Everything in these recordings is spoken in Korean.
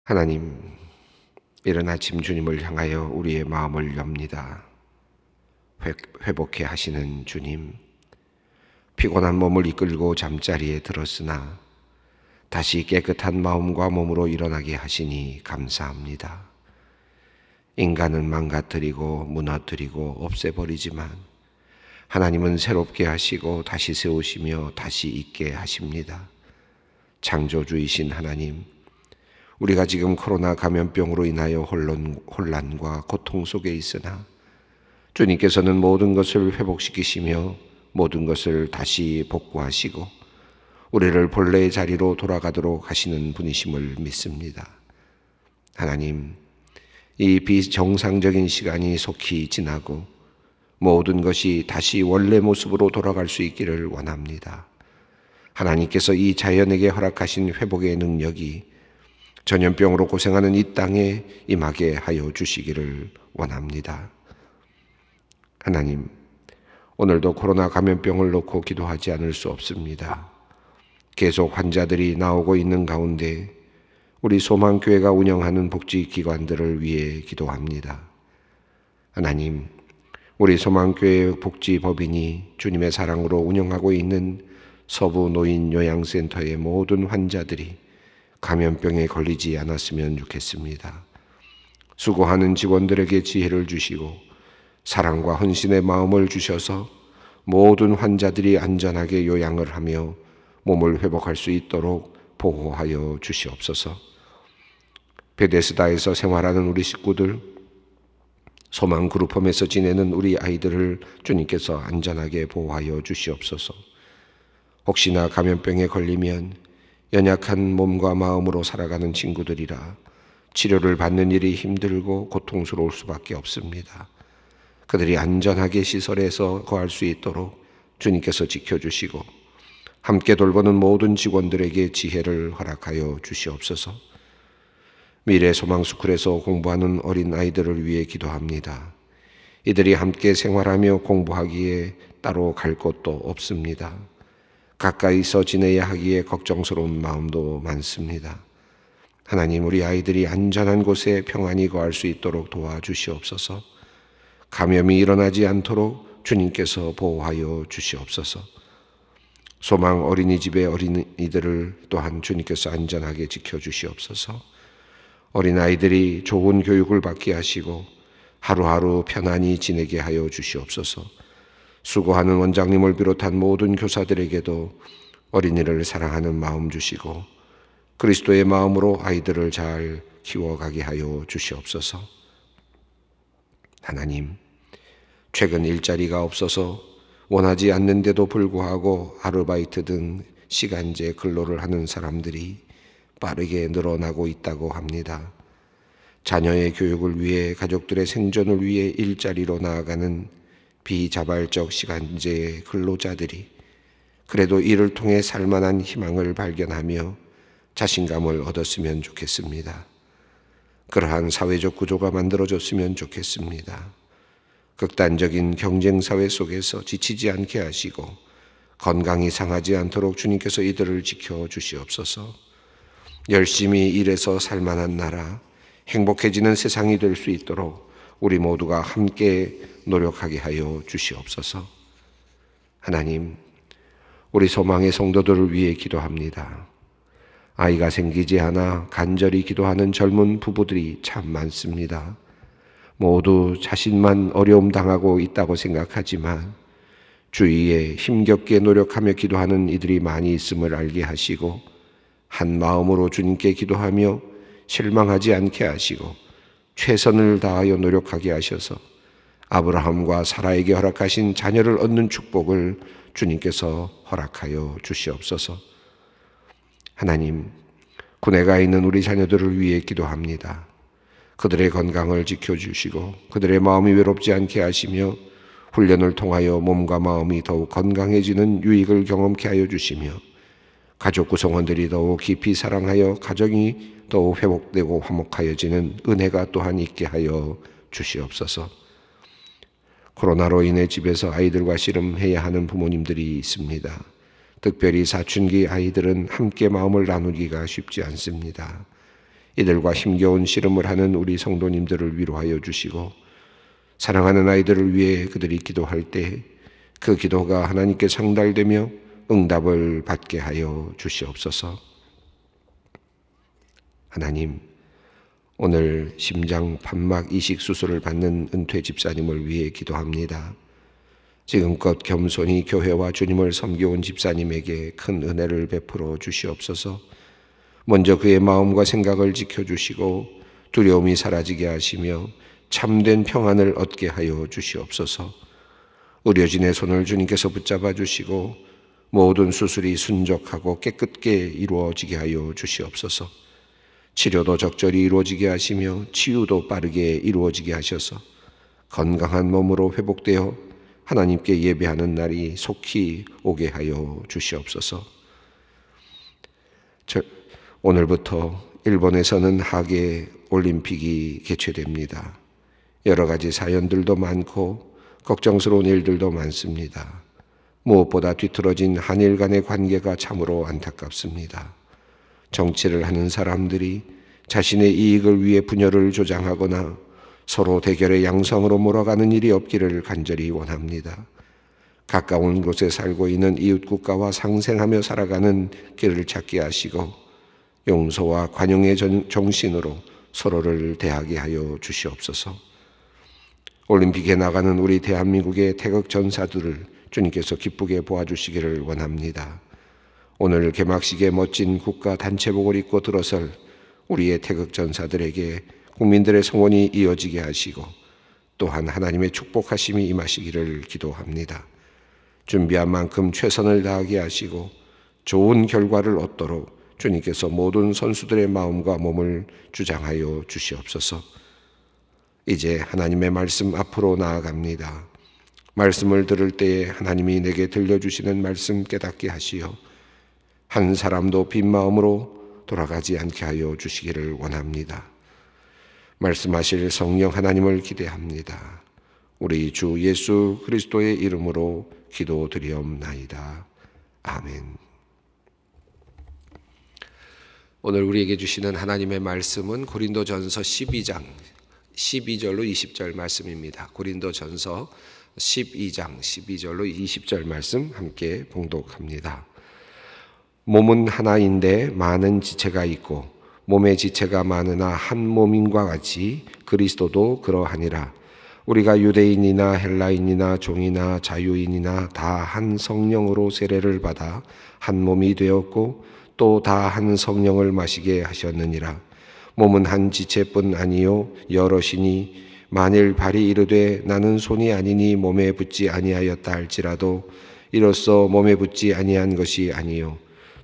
하나님, 이른 아침 주님을 향하여 우리의 마음을 엽니다. 회복해 하시는 주님, 피곤한 몸을 이끌고 잠자리에 들었으나 다시 깨끗한 마음과 몸으로 일어나게 하시니 감사합니다. 인간은 망가뜨리고 무너뜨리고 없애버리지만 하나님은 새롭게 하시고 다시 세우시며 다시 있게 하십니다. 창조주이신 하나님, 우리가 지금 코로나 감염병으로 인하여 혼란과 고통 속에 있으나 주님께서는 모든 것을 회복시키시며 모든 것을 다시 복구하시고 우리를 본래의 자리로 돌아가도록 하시는 분이심을 믿습니다. 하나님, 이 비정상적인 시간이 속히 지나고 모든 것이 다시 원래 모습으로 돌아갈 수 있기를 원합니다. 하나님께서 이 자연에게 허락하신 회복의 능력이 전염병으로 고생하는 이 땅에 임하게 하여 주시기를 원합니다. 하나님, 오늘도 코로나 감염병을 놓고 기도하지 않을 수 없습니다. 계속 환자들이 나오고 있는 가운데 우리 소망교회가 운영하는 복지기관들을 위해 기도합니다. 하나님, 우리 소망교회 복지법인이 주님의 사랑으로 운영하고 있는 서부 노인 요양센터의 모든 환자들이 감염병에 걸리지 않았으면 좋겠습니다. 수고하는 직원들에게 지혜를 주시고 사랑과 헌신의 마음을 주셔서 모든 환자들이 안전하게 요양을 하며 몸을 회복할 수 있도록 보호하여 주시옵소서. 베데스다에서 생활하는 우리 식구들, 소망그룹홈에서 지내는 우리 아이들을 주님께서 안전하게 보호하여 주시옵소서. 혹시나 감염병에 걸리면 연약한 몸과 마음으로 살아가는 친구들이라 치료를 받는 일이 힘들고 고통스러울 수밖에 없습니다. 그들이 안전하게 시설에서 거할 수 있도록 주님께서 지켜주시고 함께 돌보는 모든 직원들에게 지혜를 허락하여 주시옵소서. 미래 소망스쿨에서 공부하는 어린 아이들을 위해 기도합니다. 이들이 함께 생활하며 공부하기에 따로 갈 곳도 없습니다. 가까이서 지내야 하기에 걱정스러운 마음도 많습니다. 하나님, 우리 아이들이 안전한 곳에 평안히 거할 수 있도록 도와주시옵소서. 감염이 일어나지 않도록 주님께서 보호하여 주시옵소서. 소망 어린이집의 어린이들을 또한 주님께서 안전하게 지켜주시옵소서. 어린아이들이 좋은 교육을 받게 하시고 하루하루 편안히 지내게 하여 주시옵소서. 수고하는 원장님을 비롯한 모든 교사들에게도 어린이를 사랑하는 마음 주시고 그리스도의 마음으로 아이들을 잘 키워가게 하여 주시옵소서. 하나님, 최근 일자리가 없어서 원하지 않는데도 불구하고 아르바이트 등 시간제 근로를 하는 사람들이 빠르게 늘어나고 있다고 합니다. 자녀의 교육을 위해 가족들의 생존을 위해 일자리로 나아가는 비자발적 시간제 근로자들이 그래도 이를 통해 살만한 희망을 발견하며 자신감을 얻었으면 좋겠습니다. 그러한 사회적 구조가 만들어졌으면 좋겠습니다. 극단적인 경쟁사회 속에서 지치지 않게 하시고 건강이 상하지 않도록 주님께서 이들을 지켜주시옵소서. 열심히 일해서 살만한 나라, 행복해지는 세상이 될 수 있도록 우리 모두가 함께 노력하게 하여 주시옵소서. 하나님, 우리 소망의 성도들을 위해 기도합니다. 아이가 생기지 않아 간절히 기도하는 젊은 부부들이 참 많습니다. 모두 자신만 어려움 당하고 있다고 생각하지만 주위에 힘겹게 노력하며 기도하는 이들이 많이 있음을 알게 하시고 한 마음으로 주님께 기도하며 실망하지 않게 하시고 최선을 다하여 노력하게 하셔서 아브라함과 사라에게 허락하신 자녀를 얻는 축복을 주님께서 허락하여 주시옵소서. 하나님, 군에 가 있는 우리 자녀들을 위해 기도합니다. 그들의 건강을 지켜주시고 그들의 마음이 외롭지 않게 하시며 훈련을 통하여 몸과 마음이 더욱 건강해지는 유익을 경험케 하여 주시며 가족 구성원들이 더욱 깊이 사랑하여 가정이 더욱 회복되고 화목하여지는 은혜가 또한 있게 하여 주시옵소서. 코로나로 인해 집에서 아이들과 씨름해야 하는 부모님들이 있습니다. 특별히 사춘기 아이들은 함께 마음을 나누기가 쉽지 않습니다. 이들과 힘겨운 씨름을 하는 우리 성도님들을 위로하여 주시고 사랑하는 아이들을 위해 그들이 기도할 때 그 기도가 하나님께 상달되며 응답을 받게 하여 주시옵소서. 하나님, 오늘 심장 판막 이식 수술을 받는 은퇴 집사님을 위해 기도합니다. 지금껏 겸손히 교회와 주님을 섬겨온 집사님에게 큰 은혜를 베풀어 주시옵소서. 먼저 그의 마음과 생각을 지켜주시고 두려움이 사라지게 하시며 참된 평안을 얻게 하여 주시옵소서. 의료진의 손을 주님께서 붙잡아 주시고 모든 수술이 순적하고 깨끗게 이루어지게 하여 주시옵소서. 치료도 적절히 이루어지게 하시며 치유도 빠르게 이루어지게 하셔서 건강한 몸으로 회복되어 하나님께 예배하는 날이 속히 오게 하여 주시옵소서. 오늘부터 일본에서는 하계 올림픽이 개최됩니다. 여러 가지 사연들도 많고 걱정스러운 일들도 많습니다. 무엇보다 뒤틀어진 한일 간의 관계가 참으로 안타깝습니다. 정치를 하는 사람들이 자신의 이익을 위해 분열을 조장하거나 서로 대결의 양성으로 몰아가는 일이 없기를 간절히 원합니다. 가까운 곳에 살고 있는 이웃 국가와 상생하며 살아가는 길을 찾게 하시고 용서와 관용의 정신으로 서로를 대하게 하여 주시옵소서. 올림픽에 나가는 우리 대한민국의 태극 전사들을 주님께서 기쁘게 보아주시기를 원합니다. 오늘 개막식에 멋진 국가 단체복을 입고 들어설 우리의 태극 전사들에게 국민들의 성원이 이어지게 하시고 또한 하나님의 축복하심이 임하시기를 기도합니다. 준비한 만큼 최선을 다하게 하시고 좋은 결과를 얻도록 주님께서 모든 선수들의 마음과 몸을 주장하여 주시옵소서. 이제 하나님의 말씀 앞으로 나아갑니다. 말씀을 들을 때에 하나님이 내게 들려주시는 말씀 깨닫게 하시어 한 사람도 빈 마음으로 돌아가지 않게 하여 주시기를 원합니다. 말씀하실 성령 하나님을 기대합니다. 우리 주 예수 그리스도의 이름으로 기도드리옵나이다. 아멘. 오늘 우리에게 주시는 하나님의 말씀은 고린도전서 12장 12절로 20절 말씀입니다. 고린도전서 12장 12절로 20절 말씀 함께 봉독합니다. 몸은 하나인데 많은 지체가 있고 몸의 지체가 많으나 한 몸인과 같이 그리스도도 그러하니라. 우리가 유대인이나 헬라인이나 종이나 자유인이나 다 한 성령으로 세례를 받아 한 몸이 되었고 또 다 한 성령을 마시게 하셨느니라. 몸은 한 지체뿐 아니요 여럿이니 만일 발이 이르되 나는 손이 아니니 몸에 붙지 아니하였다 할지라도 이로써 몸에 붙지 아니한 것이 아니요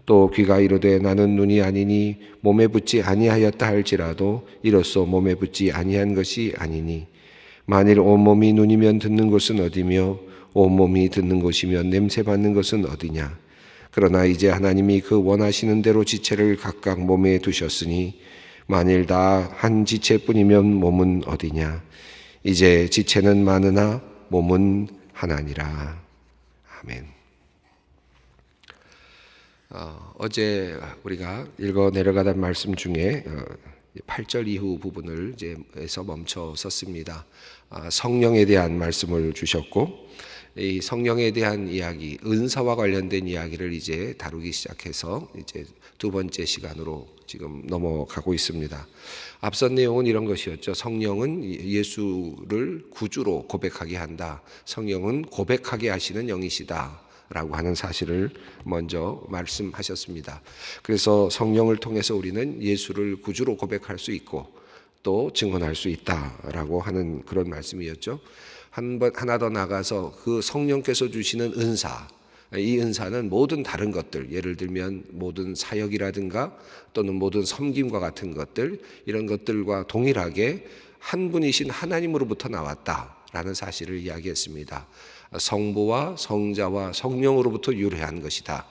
또 귀가 이르되 나는 눈이 아니니 몸에 붙지 아니하였다 할지라도 이로써 몸에 붙지 아니한 것이 아니니 만일 온몸이 눈이면 듣는 곳은 어디며 온몸이 듣는 곳이면 냄새 맡는 것은 어디냐. 그러나 이제 하나님이 그 원하시는 대로 지체를 각각 몸에 두셨으니 만일 다 한 지체뿐이면 몸은 어디냐. 이제 지체는 많으나 몸은 하나니라. 아멘. 어제 우리가 읽어 내려가던 말씀 중에 8절 이후 부분을 이제에서 멈춰 섰습니다. 성령에 대한 말씀을 주셨고 이 성령에 대한 이야기, 은사와 관련된 이야기를 이제 다루기 시작해서 이제 두 번째 시간으로 지금 넘어가고 있습니다. 앞선 내용은 이런 것이었죠. 성령은 예수를 구주로 고백하게 한다. 성령은 고백하게 하시는 영이시다. 라고 하는 사실을 먼저 말씀하셨습니다. 그래서 성령을 통해서 우리는 예수를 구주로 고백할 수 있고 또 증언할 수 있다라고 하는 그런 말씀이었죠. 하나 더 나가서 그 성령께서 주시는 은사, 이 은사는 모든 다른 것들, 예를 들면 모든 사역이라든가 또는 모든 섬김과 같은 것들, 이런 것들과 동일하게 한 분이신 하나님으로부터 나왔다라는 사실을 이야기했습니다. 성부와 성자와 성령으로부터 유래한 것이다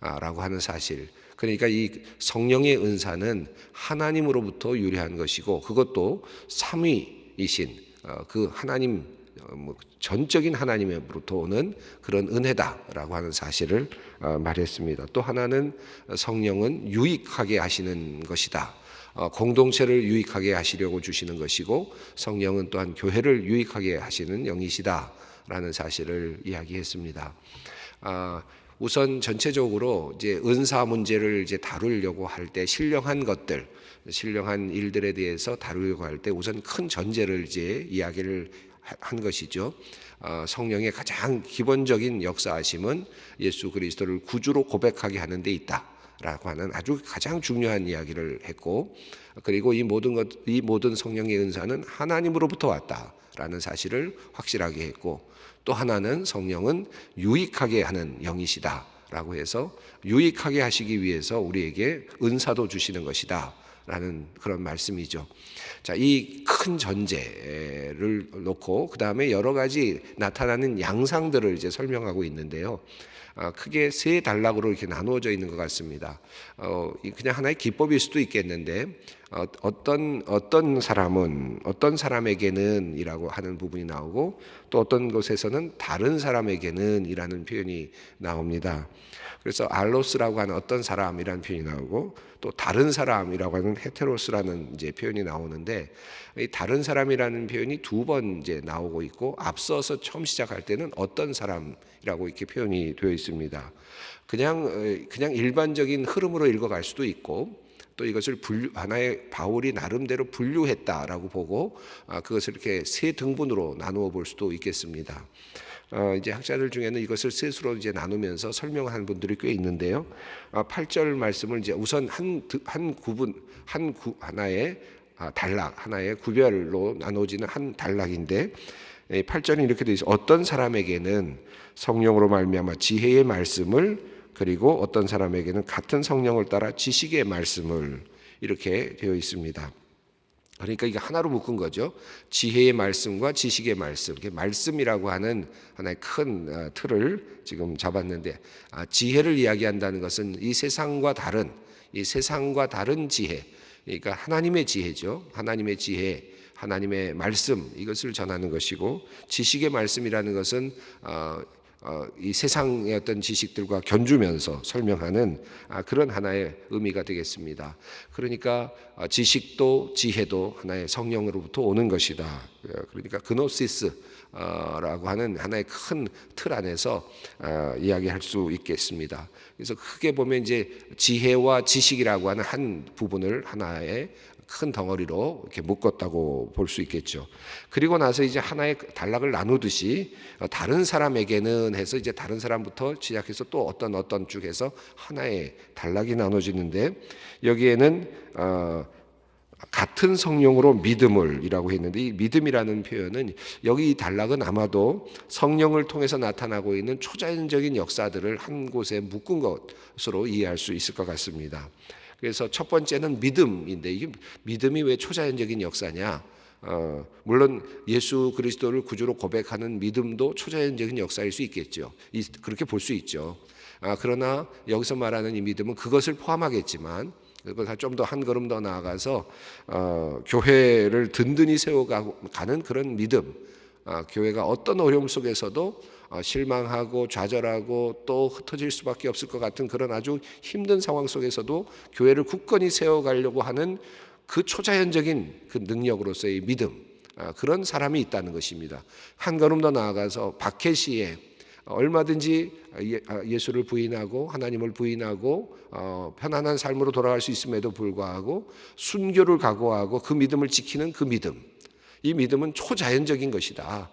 라고 하는 사실. 그러니까 이 성령의 은사는 하나님으로부터 유래한 것이고 그것도 삼위이신 그 하나님 전적인 하나님으로부터 오는 그런 은혜다라고 하는 사실을 말했습니다. 또 하나는 성령은 유익하게 하시는 것이다. 공동체를 유익하게 하시려고 주시는 것이고 성령은 또한 교회를 유익하게 하시는 영이시다라는 사실을 이야기했습니다. 우선 전체적으로 이제 은사 문제를 이제 다루려고 할 때 신령한 것들, 신령한 일들에 대해서 다루려고 할 때 우선 큰 전제를 이제 이야기를 한 것이죠. 성령의 가장 기본적인 역사하심은 예수 그리스도를 구주로 고백하게 하는 데 있다라고 하는 아주 가장 중요한 이야기를 했고, 그리고 이 모든 성령의 은사는 하나님으로부터 왔다라는 사실을 확실하게 했고, 또 하나는 성령은 유익하게 하는 영이시다라고 해서 유익하게 하시기 위해서 우리에게 은사도 주시는 것이다 라는 그런 말씀이죠. 자, 이 큰 전제를 놓고 그 다음에 여러 가지 나타나는 양상들을 이제 설명하고 있는데요. 크게 세 단락으로 이렇게 나누어져 있는 것 같습니다. 그냥 하나의 기법일 수도 있겠는데 어떤 사람은 어떤 사람에게는 이라고 하는 부분이 나오고 또 어떤 곳에서는 다른 사람에게는 이라는 표현이 나옵니다. 그래서 알로스라고 하는 어떤 사람이라는 표현이 나오고 또 다른 사람이라고 하는 헤테로스라는 이제 표현이 나오는데, 이 다른 사람이라는 표현이 두 번 이제 나오고 있고 앞서서 처음 시작할 때는 어떤 사람이라고 이렇게 표현이 되어 있습니다. 그냥 일반적인 흐름으로 읽어갈 수도 있고 또 이것을 하나의 바울이 나름대로 분류했다라고 보고 그것을 이렇게 세 등분으로 나누어 볼 수도 있겠습니다. 이제 학자들 중에는 이것을 셋으로 이제 나누면서 설명하는 분들이 꽤 있는데요. 8절 말씀을 이제 우선 하나의 단락, 하나의 구별로 나누어지는 한 단락인데 8절이 이렇게 되어 있어요. 어떤 사람에게는 성령으로 말미암아 지혜의 말씀을, 그리고 어떤 사람에게는 같은 성령을 따라 지식의 말씀을, 이렇게 되어 있습니다. 그러니까 이게 하나로 묶은 거죠. 지혜의 말씀과 지식의 말씀. 말씀이라고 하는 하나의 큰 틀을 지금 잡았는데, 지혜를 이야기한다는 것은 이 세상과 다른 지혜, 그러니까 하나님의 지혜죠. 하나님의 지혜, 하나님의 말씀, 이것을 전하는 것이고, 지식의 말씀이라는 것은 이 세상의 어떤 지식들과 견주면서 설명하는 그런 하나의 의미가 되겠습니다. 그러니까 지식도 지혜도 하나의 성령으로부터 오는 것이다. 그러니까 그노시스라고 하는 하나의 큰 틀 안에서 이야기할 수 있겠습니다. 그래서 크게 보면 이제 지혜와 지식이라고 하는 한 부분을 하나의 큰 덩어리로 이렇게 묶었다고 볼 수 있겠죠. 그리고 나서 이제 하나의 단락을 나누듯이 다른 사람에게는 해서 이제 다른 사람부터 시작해서 또 어떤 쭉 해서 하나의 단락이 나눠지는데, 여기에는 같은 성령으로 믿음을이라고 했는데, 이 믿음이라는 표현은 여기 이 단락은 아마도 성령을 통해서 나타나고 있는 초자연적인 역사들을 한 곳에 묶은 것으로 이해할 수 있을 것 같습니다. 그래서 첫 번째는 믿음인데, 이게 믿음이 왜 초자연적인 역사냐? 물론 예수 그리스도를 구주로 고백하는 믿음도 초자연적인 역사일 수 있겠죠. 그렇게 볼 수 있죠. 그러나 여기서 말하는 이 믿음은 그것을 포함하겠지만, 그것을 좀 더 한 걸음 더 나아가서 교회를 든든히 세워가는 그런 믿음, 교회가 어떤 어려움 속에서도 실망하고 좌절하고 또 흩어질 수밖에 없을 것 같은 그런 아주 힘든 상황 속에서도 교회를 굳건히 세워가려고 하는 그 초자연적인 그 능력으로서의 믿음, 그런 사람이 있다는 것입니다. 한 걸음 더 나아가서 박해시에 얼마든지 예수를 부인하고 하나님을 부인하고 편안한 삶으로 돌아갈 수 있음에도 불구하고 순교를 각오하고 그 믿음을 지키는 그 믿음, 이 믿음은 초자연적인 것이다.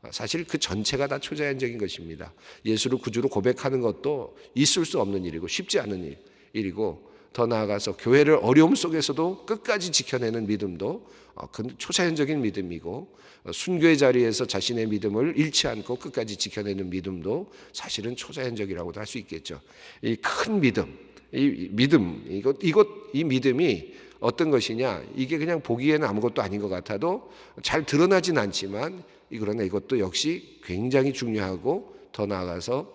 사실 그 전체가 다 초자연적인 것입니다. 예수를 구주로 고백하는 것도 있을 수 없는 일이고 쉽지 않은 일이고, 더 나아가서 교회를 어려움 속에서도 끝까지 지켜내는 믿음도 초자연적인 믿음이고, 순교의 자리에서 자신의 믿음을 잃지 않고 끝까지 지켜내는 믿음도 사실은 초자연적이라고도 할 수 있겠죠. 이 큰 믿음, 이 믿음이 어떤 것이냐? 이게 그냥 보기에는 아무것도 아닌 것 같아도 잘 드러나진 않지만, 그러나 이것도 역시 굉장히 중요하고 더 나아가서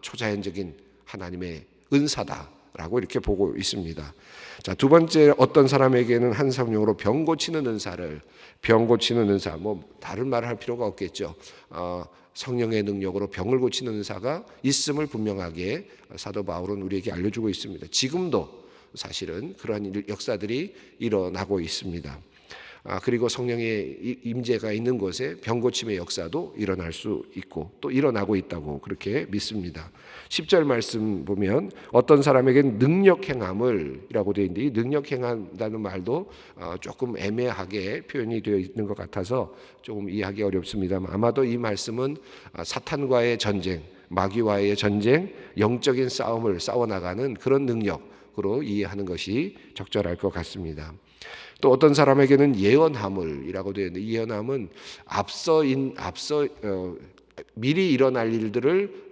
초자연적인 하나님의 은사다 라고 이렇게 보고 있습니다. 자, 두 번째, 어떤 사람에게는 한 성령으로 병 고치는 은사를, 병 고치는 은사, 뭐 다른 말을 할 필요가 없겠죠. 성령의 능력으로 병을 고치는 은사가 있음을 분명하게 사도 바울은 우리에게 알려주고 있습니다. 지금도 사실은 그러한 역사들이 일어나고 있습니다. 그리고 성령의 임재가 있는 곳에 병 고침의 역사도 일어날 수 있고 또 일어나고 있다고 그렇게 믿습니다. 10절 말씀 보면 어떤 사람에게는 능력 행함을이라고 되어 있는데, 이 능력 행한다는 말도 조금 애매하게 표현이 되어 있는 것 같아서 조금 이해하기 어렵습니다만, 아마도 이 말씀은 사탄과의 전쟁, 마귀와의 전쟁, 영적인 싸움을 싸워나가는 그런 능력으로 이해하는 것이 적절할 것 같습니다. 또 어떤 사람에게는 예언함을이라고 되어 있는데, 예언함은 앞서 미리 일어날 일들을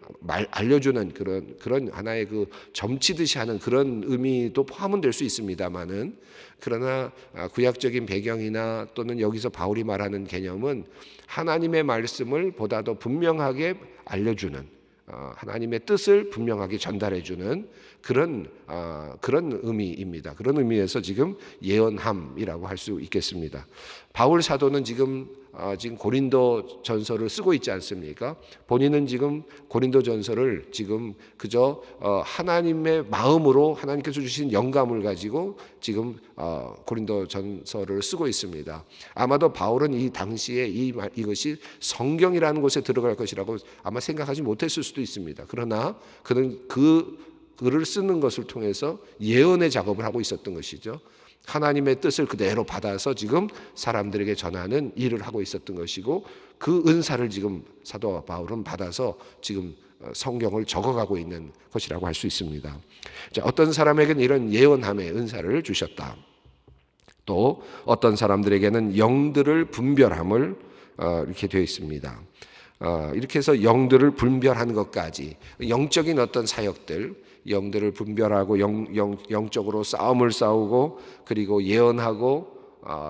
알려주는 그런 하나의 그 점치듯이 하는 그런 의미도 포함은 될 수 있습니다만은, 그러나 구약적인 배경이나 또는 여기서 바울이 말하는 개념은 하나님의 말씀을 보다 더 분명하게 알려주는, 하나님의 뜻을 분명하게 전달해주는 그런 의미입니다. 그런 의미에서 지금 예언함이라고 할 수 있겠습니다. 바울 사도는 지금 고린도 전서를 쓰고 있지 않습니까? 본인은 지금 고린도 전서를 지금 그저 하나님의 마음으로 하나님께서 주신 영감을 가지고 지금 고린도 전서를 쓰고 있습니다. 아마도 바울은 이 당시에 이것이 성경이라는 곳에 들어갈 것이라고 아마 생각하지 못했을 수도 있습니다. 그러나 그는 그 글을 쓰는 것을 통해서 예언의 작업을 하고 있었던 것이죠. 하나님의 뜻을 그대로 받아서 지금 사람들에게 전하는 일을 하고 있었던 것이고, 그 은사를 지금 사도 바울은 받아서 지금 성경을 적어가고 있는 것이라고 할 수 있습니다. 자, 어떤 사람에게는 이런 예언함의 은사를 주셨다. 또 어떤 사람들에게는 영들을 분별함을 이렇게 되어 있습니다. 이렇게 해서 영들을 분별하는 것까지, 영적인 어떤 사역들, 영들을 분별하고 영적으로 싸움을 싸우고 그리고 예언하고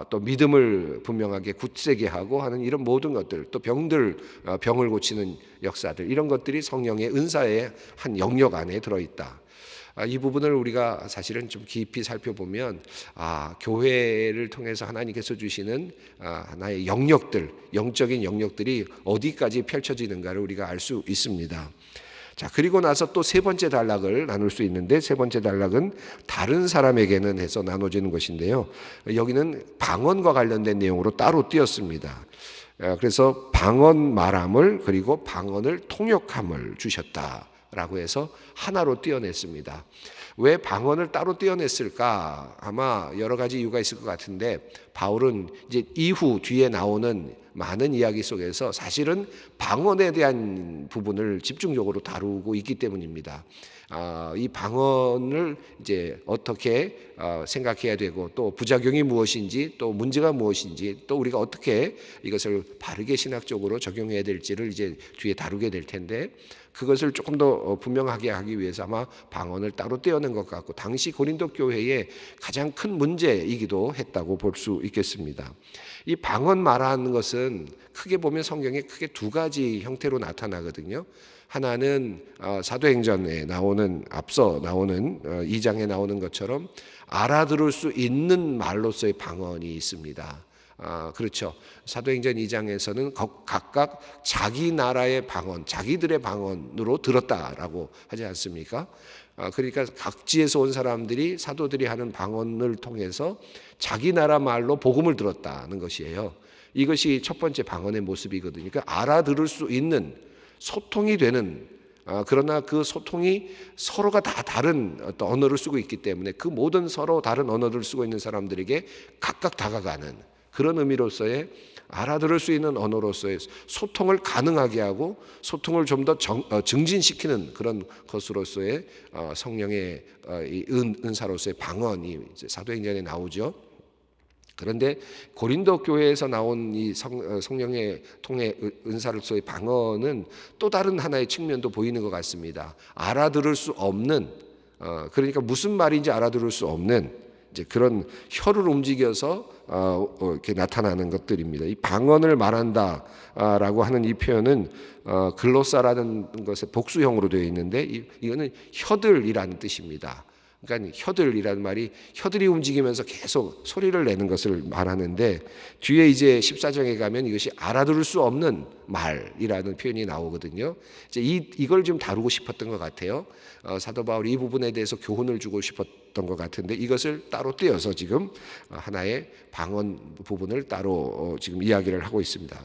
또 믿음을 분명하게 굳세게 하고 하는 이런 모든 것들, 또 병을 고치는 역사들, 이런 것들이 성령의 은사의 한 영역 안에 들어있다. 이 부분을 우리가 사실은 좀 깊이 살펴보면 교회를 통해서 하나님께서 주시는 하나의 영역들, 영적인 영역들이 어디까지 펼쳐지는가를 우리가 알 수 있습니다. 자, 그리고 나서 또 세 번째 단락을 나눌 수 있는데, 세 번째 단락은 다른 사람에게는 해서 나눠지는 것인데요. 여기는 방언과 관련된 내용으로 따로 띄었습니다. 그래서 방언 말함을, 그리고 방언을 통역함을 주셨다라고 해서 하나로 띄어냈습니다. 왜 방언을 따로 띄어냈을까? 아마 여러 가지 이유가 있을 것 같은데, 바울은 이제 이후 뒤에 나오는 많은 이야기 속에서 사실은 방언에 대한 부분을 집중적으로 다루고 있기 때문입니다. 이 방언을 이제 어떻게 생각해야 되고, 또 부작용이 무엇인지, 또 문제가 무엇인지, 또 우리가 어떻게 이것을 바르게 신학적으로 적용해야 될지를 이제 뒤에 다루게 될 텐데, 그것을 조금 더 분명하게 하기 위해서 아마 방언을 따로 떼어낸 것 같고, 당시 고린도 교회의 가장 큰 문제이기도 했다고 볼 수 있겠습니다. 이 방언 말하는 것은 크게 보면 성경에 크게 두 가지 형태로 나타나거든요. 하나는 사도행전에 나오는, 앞서 나오는 2장에 나오는 것처럼 알아들을 수 있는 말로서의 방언이 있습니다. 그렇죠. 사도행전 2장에서는 각각 자기 나라의 방언, 자기들의 방언으로 들었다라고 하지 않습니까? 그러니까 각지에서 온 사람들이 사도들이 하는 방언을 통해서 자기 나라 말로 복음을 들었다는 것이에요. 이것이 첫 번째 방언의 모습이거든요. 그러니까 알아들을 수 있는, 소통이 되는, 그러나 그 소통이 서로가 다 다른 어떤 언어를 쓰고 있기 때문에 그 모든 서로 다른 언어를 쓰고 있는 사람들에게 각각 다가가는 그런 의미로서의, 알아들을 수 있는 언어로서의 소통을 가능하게 하고 소통을 좀 더 증진시키는 그런 것으로서의 성령의 은사로서의 방언이 이제 사도행전에 나오죠. 그런데 고린도 교회에서 나온 이 성령의 통해 은사로서의 방언은 또 다른 하나의 측면도 보이는 것 같습니다. 알아들을 수 없는, 그러니까 무슨 말인지 알아들을 수 없는 이제 그런 혀를 움직여서 이렇게 나타나는 것들입니다. 이 방언을 말한다라고 하는 이 표현은 글로사라는 것의 복수형으로 되어 있는데, 이거는 혀들이라는 뜻입니다. 그러니까 혀들이라는 말이 혀들이 움직이면서 계속 소리를 내는 것을 말하는데, 뒤에 이제 14장에 가면 이것이 알아들을 수 없는 말이라는 표현이 나오거든요. 이제 이걸 좀 다루고 싶었던 것 같아요. 사도 바울이 이 부분에 대해서 교훈을 주고 싶었던 것 같은데, 이것을 따로 떼어서 지금 하나의 방언 부분을 따로 지금 이야기를 하고 있습니다.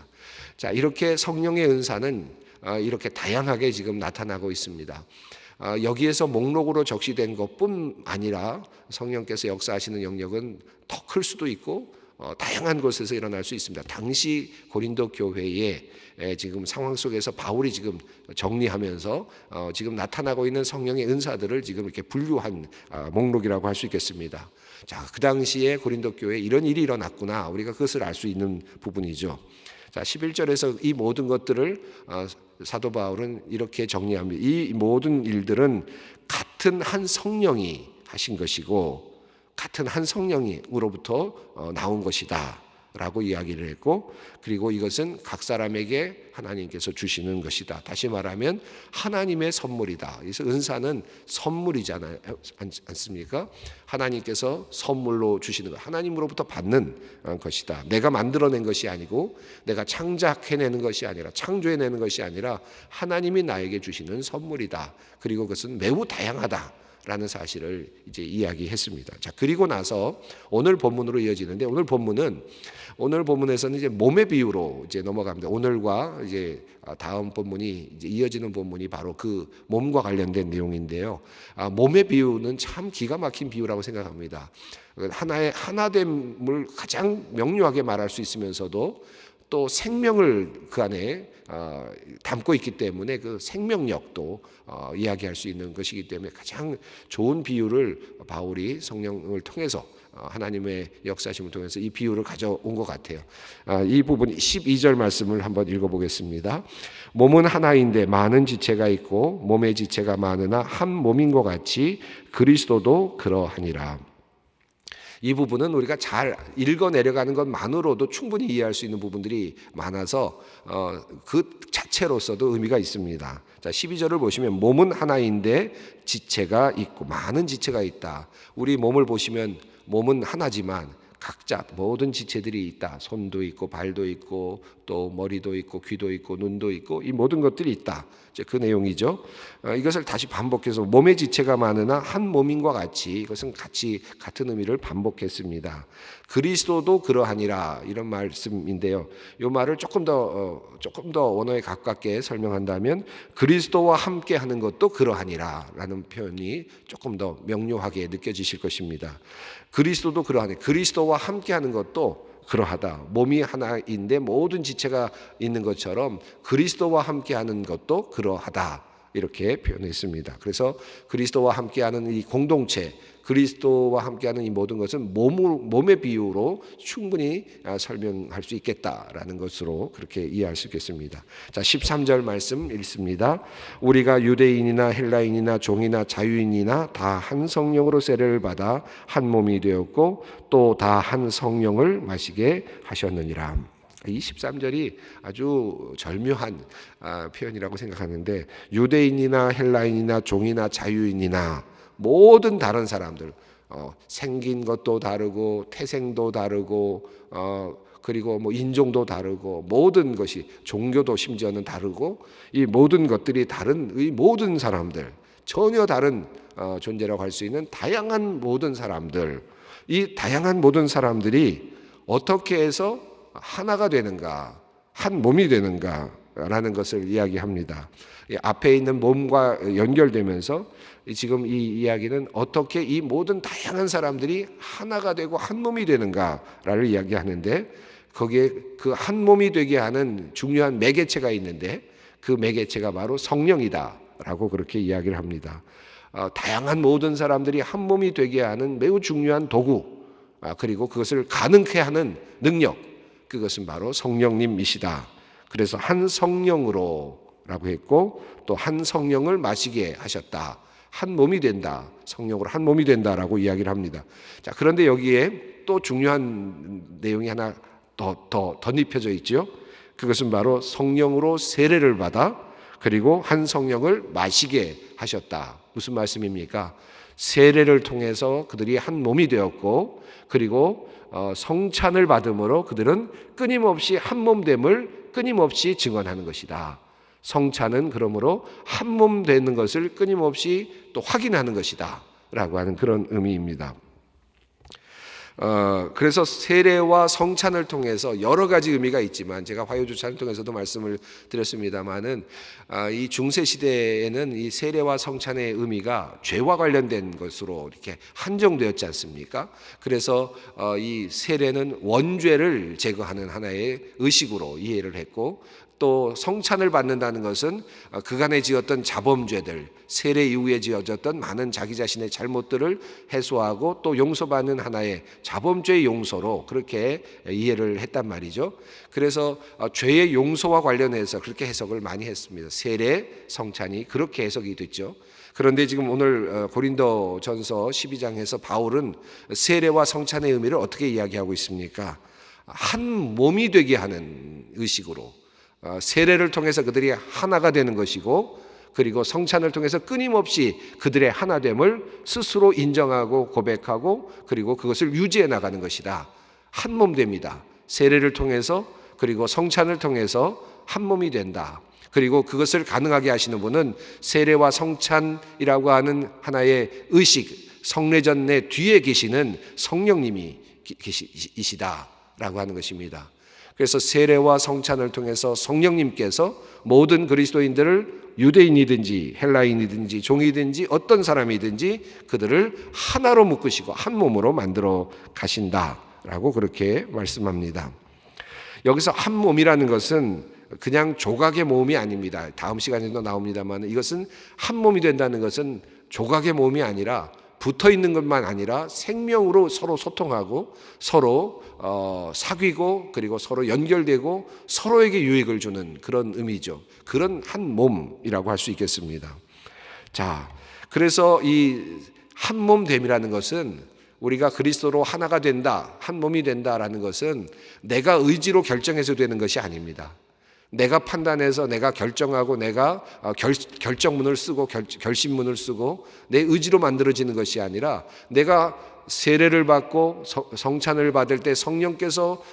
자, 이렇게 성령의 은사는 이렇게 다양하게 지금 나타나고 있습니다. 여기에서 목록으로 적시된 것뿐 아니라 성령께서 역사하시는 영역은 더 클 수도 있고 다양한 곳에서 일어날 수 있습니다. 당시 고린도 교회의 지금 상황 속에서 바울이 지금 정리하면서 지금 나타나고 있는 성령의 은사들을 지금 이렇게 분류한 목록이라고 할 수 있겠습니다. 자, 그 당시에 고린도 교회에 이런 일이 일어났구나, 우리가 그것을 알 수 있는 부분이죠. 자, 11절에서 이 모든 것들을 사도 바울은 이렇게 정리합니다. 이 모든 일들은 같은 한 성령이 하신 것이고 같은 한 성령으로부터 나온 것이다 라고 이야기를 했고, 그리고 이것은 각 사람에게 하나님께서 주시는 것이다. 다시 말하면 하나님의 선물이다. 그래서 은사는 선물이잖아요, 않습니까? 하나님께서 선물로 주시는 것, 하나님으로부터 받는 것이다. 내가 만들어낸 것이 아니고 내가 창작해내는 것이 아니라, 창조해내는 것이 아니라 하나님이 나에게 주시는 선물이다. 그리고 그것은 매우 다양하다 라는 사실을 이제 이야기했습니다. 자, 그리고 나서 오늘 본문으로 이어지는데, 오늘 본문에서는 이제 몸의 비유로 이제 넘어갑니다. 오늘과 이제 다음 본문이 이제 이어지는 본문이 바로 그 몸과 관련된 내용인데요. 몸의 비유는 참 기가 막힌 비유라고 생각합니다. 하나의 하나됨을 가장 명료하게 말할 수 있으면서도 또 생명을 그 안에 담고 있기 때문에 그 생명력도 이야기할 수 있는 것이기 때문에 가장 좋은 비유를 바울이 성령을 통해서, 하나님의 역사심을 통해서 이 비유를 가져온 것 같아요. 이 부분 12절 말씀을 한번 읽어보겠습니다. 몸은 하나인데 많은 지체가 있고 몸의 지체가 많으나 한 몸인 것 같이 그리스도도 그러하니라. 이 부분은 우리가 잘 읽어 내려가는 것만으로도 충분히 이해할 수 있는 부분들이 많아서 그 자체로서도 의미가 있습니다. 자, 12절을 보시면 몸은 하나인데 지체가 있고 많은 지체가 있다. 우리 몸을 보시면 몸은 하나지만 각자 모든 지체들이 있다. 손도 있고 발도 있고 또 머리도 있고 귀도 있고 눈도 있고 이 모든 것들이 있다. 이제 그 내용이죠. 이것을 다시 반복해서 몸의 지체가 많으나 한 몸인과 같이, 이것은 같이 같은 의미를 반복했습니다. 그리스도도 그러하니라, 이런 말씀인데요. 이 말을 조금 더 원어에 가깝게 설명한다면 그리스도와 함께 하는 것도 그러하니라라는 표현이 조금 더 명료하게 느껴지실 것입니다. 그리스도도 그러하니, 그리스도와 함께 하는 것도 그러하다. 몸이 하나인데 모든 지체가 있는 것처럼 그리스도와 함께하는 것도 그러하다. 이렇게 표현했습니다. 그래서 그리스도와 함께하는 이 공동체, 그리스도와 함께하는 이 모든 것은 몸의 비유로 충분히 설명할 수 있겠다라는 것으로 그렇게 이해할 수 있겠습니다. 자, 13절 말씀 읽습니다. 우리가 유대인이나 헬라인이나 종이나 자유인이나 다 한 성령으로 세례를 받아 한 몸이 되었고 또 다 한 성령을 마시게 하셨느니라. 이 13절이 아주 절묘한 표현이라고 생각하는데, 유대인이나 헬라인이나 종이나 자유인이나 모든 다른 사람들, 생긴 것도 다르고 태생도 다르고 그리고 뭐 인종도 다르고 모든 것이, 종교도 심지어는 다르고, 이 모든 것들이 다른 이 모든 사람들, 전혀 다른 존재라고 할 수 있는 다양한 모든 사람들, 이 다양한 모든 사람들이 어떻게 해서 하나가 되는가, 한 몸이 되는가라는 것을 이야기합니다. 앞에 있는 몸과 연결되면서 지금 이 이야기는 어떻게 이 모든 다양한 사람들이 하나가 되고 한 몸이 되는가를 이야기하는데, 거기에 그 한 몸이 되게 하는 중요한 매개체가 있는데 그 매개체가 바로 성령이다라고 그렇게 이야기를 합니다. 다양한 모든 사람들이 한 몸이 되게 하는 매우 중요한 도구, 그리고 그것을 가능케 하는 능력, 그것은 바로 성령님이시다. 그래서 한 성령으로 라고 했고 또 한 성령을 마시게 하셨다. 한 몸이 된다. 성령으로 한 몸이 된다라고 이야기를 합니다. 자, 그런데 여기에 또 중요한 내용이 하나 더 덧입혀져 있죠. 그것은 바로 성령으로 세례를 받아 그리고 한 성령을 마시게 하셨다. 무슨 말씀입니까? 세례를 통해서 그들이 한 몸이 되었고, 그리고 성찬을 받음으로 그들은 끊임없이 한 몸됨을 끊임없이 증언하는 것이다. 성찬은 그러므로 한 몸 되는 것을 끊임없이 또 확인하는 것이다 라고 하는 그런 의미입니다. 그래서 세례와 성찬을 통해서 여러 가지 의미가 있지만, 제가 화요주차를 통해서도 말씀을 드렸습니다마는 이 중세 시대에는 이 세례와 성찬의 의미가 죄와 관련된 것으로 이렇게 한정되었지 않습니까? 그래서 이 세례는 원죄를 제거하는 하나의 의식으로 이해를 했고, 또 성찬을 받는다는 것은 그간에 지었던 자범죄들, 세례 이후에 지어졌던 많은 자기 자신의 잘못들을 해소하고 또 용서받는 하나의 자범죄의 용서로 그렇게 이해를 했단 말이죠. 그래서 죄의 용서와 관련해서 그렇게 해석을 많이 했습니다. 세례, 성찬이 그렇게 해석이 됐죠. 그런데 지금 오늘 고린도전서 12장에서 바울은 세례와 성찬의 의미를 어떻게 이야기하고 있습니까? 한 몸이 되게 하는 의식으로, 세례를 통해서 그들이 하나가 되는 것이고, 그리고 성찬을 통해서 끊임없이 그들의 하나됨을 스스로 인정하고 고백하고, 그리고 그것을 유지해 나가는 것이다. 한 몸 됩니다. 세례를 통해서, 그리고 성찬을 통해서 한 몸이 된다. 그리고 그것을 가능하게 하시는 분은 세례와 성찬이라고 하는 하나의 의식, 성례전의 뒤에 계시는 성령님이 이시다라고 하는 것입니다. 그래서 세례와 성찬을 통해서 성령님께서 모든 그리스도인들을 유대인이든지 헬라인이든지 종이든지 어떤 사람이든지 그들을 하나로 묶으시고 한 몸으로 만들어 가신다라고 그렇게 말씀합니다. 여기서 한 몸이라는 것은 그냥 조각의 몸이 아닙니다. 다음 시간에도 나옵니다만, 이것은 한 몸이 된다는 것은 조각의 몸이 아니라 붙어 있는 것만 아니라 생명으로 서로 소통하고 서로 사귀고, 그리고 서로 연결되고 서로에게 유익을 주는 그런 의미죠. 그런 한 몸이라고 할 수 있겠습니다. 자, 그래서 이 한 몸됨이라는 것은 우리가 그리스도로 하나가 된다, 한 몸이 된다라는 것은 내가 의지로 결정해서 되는 것이 아닙니다. 내가 판단해서 내가 결정하고 내가 결정문을 쓰고 결심문을 쓰고 내 의지로 만들어지는 것이 아니라, 내가 세례를 받고 성찬을 받을 때 성령께서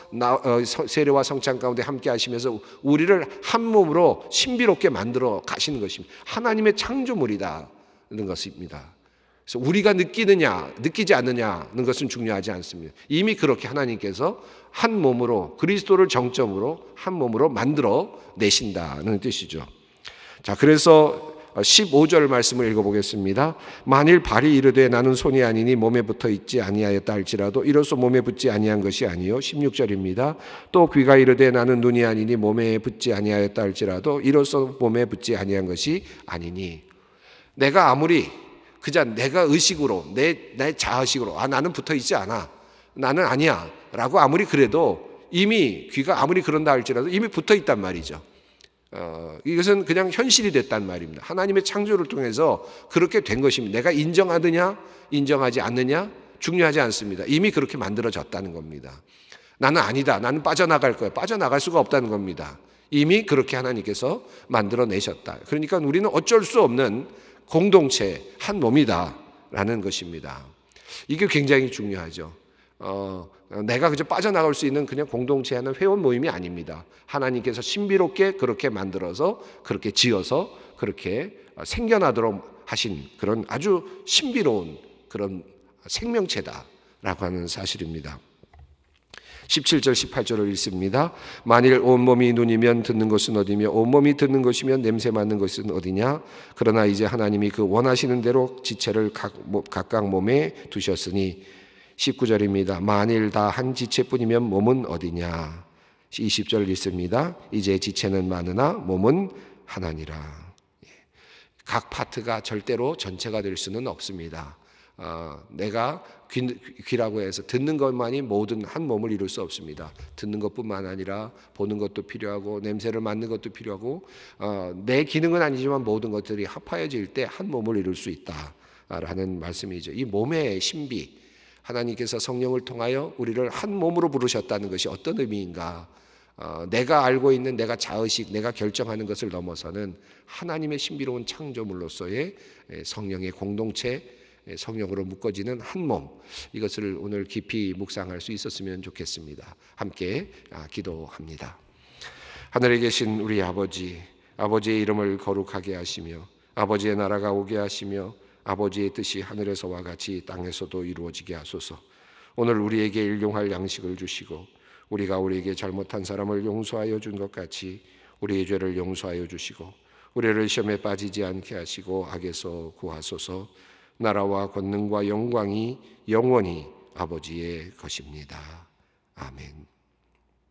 세례와 성찬 가운데 함께 하시면서 우리를 한 몸으로 신비롭게 만들어 가시는 것입니다. 하나님의 창조물이다는 것입니다. 그래서 우리가 느끼느냐 느끼지 않느냐는 것은 중요하지 않습니다. 이미 그렇게 하나님께서 한 몸으로, 그리스도를 정점으로 한 몸으로 만들어 내신다는 뜻이죠. 자, 그래서 15절 말씀을 읽어보겠습니다. 만일 발이 이르되 나는 손이 아니니 몸에 붙어 있지 아니하였다 할지라도 이로써 몸에 붙지 아니한 것이 아니요. 16절입니다. 또 귀가 이르되 나는 눈이 아니니 몸에 붙지 아니하였다 할지라도 이로써 몸에 붙지 아니한 것이 아니니. 내가 아무리 내가 의식으로 내 자의식으로 나는 붙어 있지 않아, 나는 아니야 라고 아무리 그래도 이미 귀가 아무리 그런다 할지라도 이미 붙어 있단 말이죠. 이것은 그냥 현실이 됐단 말입니다. 하나님의 창조를 통해서 그렇게 된 것입니다. 내가 인정하느냐 인정하지 않느냐 중요하지 않습니다. 이미 그렇게 만들어졌다는 겁니다. 나는 아니다, 나는 빠져나갈 거야, 빠져나갈 수가 없다는 겁니다. 이미 그렇게 하나님께서 만들어내셨다. 그러니까 우리는 어쩔 수 없는 공동체, 한 몸이다라는 것입니다. 이게 굉장히 중요하죠. 내가 그저 빠져나갈 수 있는 그냥 공동체 하는 회원 모임이 아닙니다. 하나님께서 신비롭게 그렇게 만들어서, 그렇게 지어서 그렇게 생겨나도록 하신 그런 아주 신비로운 그런 생명체다라고 하는 사실입니다. 17절 18절을 읽습니다. 만일 온몸이 눈이면 듣는 것은 어디며 온몸이 듣는 것이면 냄새 맡는 것은 어디냐. 그러나 이제 하나님이 그 원하시는 대로 지체를 각각 몸에 두셨으니. 19절입니다. 만일 다 한 지체뿐이면 몸은 어디냐. 20절 읽습니다. 이제 지체는 많으나 몸은 하나니라. 각 파트가 절대로 전체가 될 수는 없습니다. 내가 귀라고 해서 듣는 것만이 모든 한 몸을 이룰 수 없습니다. 듣는 것뿐만 아니라 보는 것도 필요하고 냄새를 맡는 것도 필요하고 내 기능은 아니지만 모든 것들이 합하여질 때 한 몸을 이룰 수 있다라는 말씀이죠. 이 몸의 신비, 하나님께서 성령을 통하여 우리를 한 몸으로 부르셨다는 것이 어떤 의미인가. 내가 알고 있는 내가 자의식, 내가 결정하는 것을 넘어서는 하나님의 신비로운 창조물로서의 성령의 공동체, 성령으로 묶어지는 한 몸, 이것을 오늘 깊이 묵상할 수 있었으면 좋겠습니다. 함께 기도합니다. 하늘에 계신 우리 아버지, 아버지의 이름을 거룩하게 하시며 아버지의 나라가 오게 하시며 아버지의 뜻이 하늘에서와 같이 땅에서도 이루어지게 하소서. 오늘 우리에게 일용할 양식을 주시고 우리가 우리에게 잘못한 사람을 용서하여 준 것 같이 우리의 죄를 용서하여 주시고 우리를 시험에 빠지지 않게 하시고 악에서 구하소서. 나라와 권능과 영광이 영원히 아버지의 것입니다. 아멘.